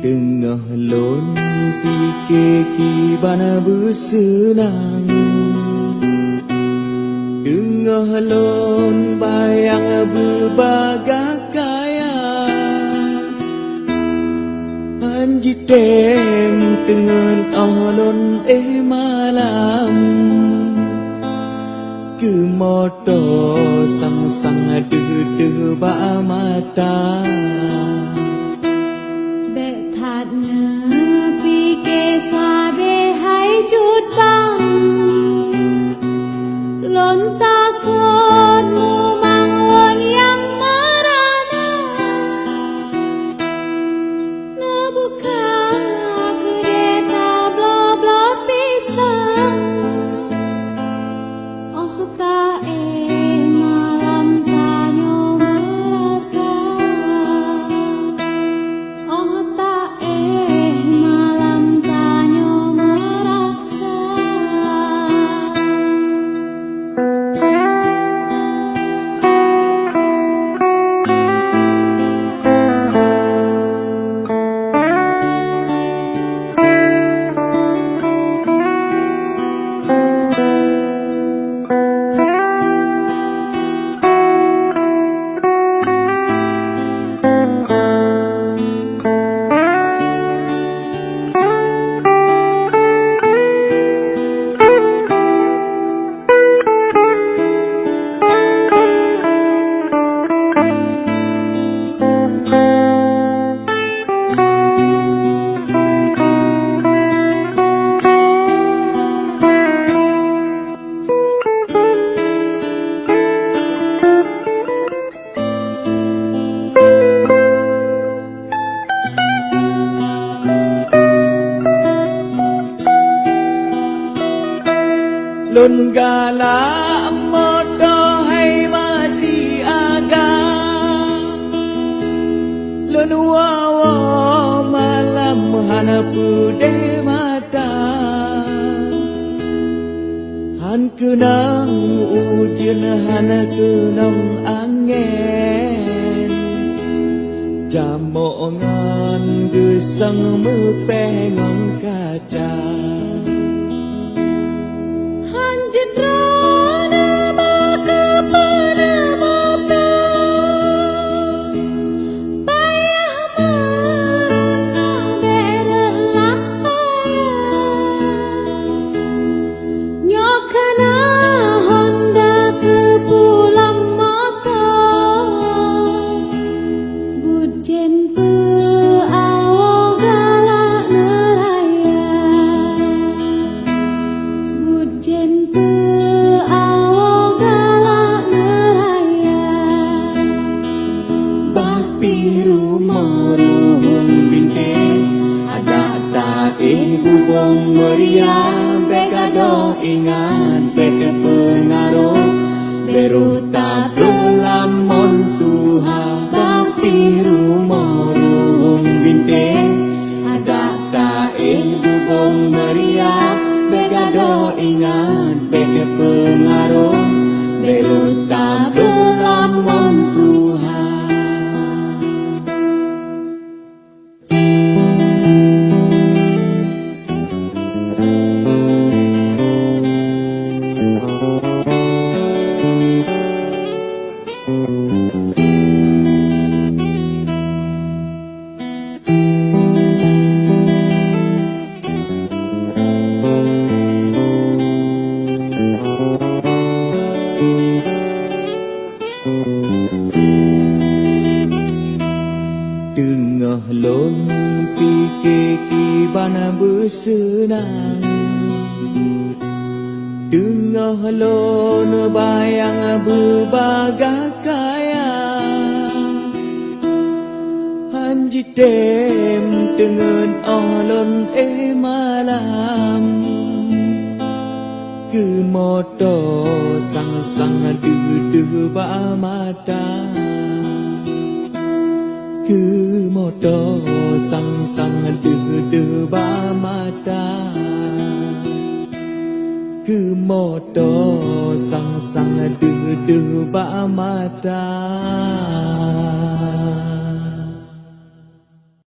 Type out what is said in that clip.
Tengah lon fikir kibana bersenang, tengah lon bayang berbagai kaya, anji tem dengan alon malam, ke moto sang-sang de ba mata. Lon takutmu mangun yang merana, nebuka kereta blok-blok pisang. Oh tak malam tanyo merasa, oh tak malam tanyo merasa. Lon galak moto hai masih agak, lon wawa malam hana pude mata, han kenang ujian hana kenang angin, jamongan gesang mepengang kaca. Jedrona baka pada mata, payah merana berelak payah, nyokana honda ke pulang mata, bujen pe awo galak neraya, bujen bubong meriah, bekado ingat beke pengaruh, beruta belamon Tuhan, tapi rumah bintang, ada tak bubong meriah, bekado ingat beke pengaruh, beruta belamon Tuhan. Tengah lon fikir kibana bersenang, tengah lon bayang berbagai kaya, anji tem dengan alon malam, ke moto sang-sang de ba mata, ke moto sang-sang de ba mata, ke moto sang-sang de ba mata.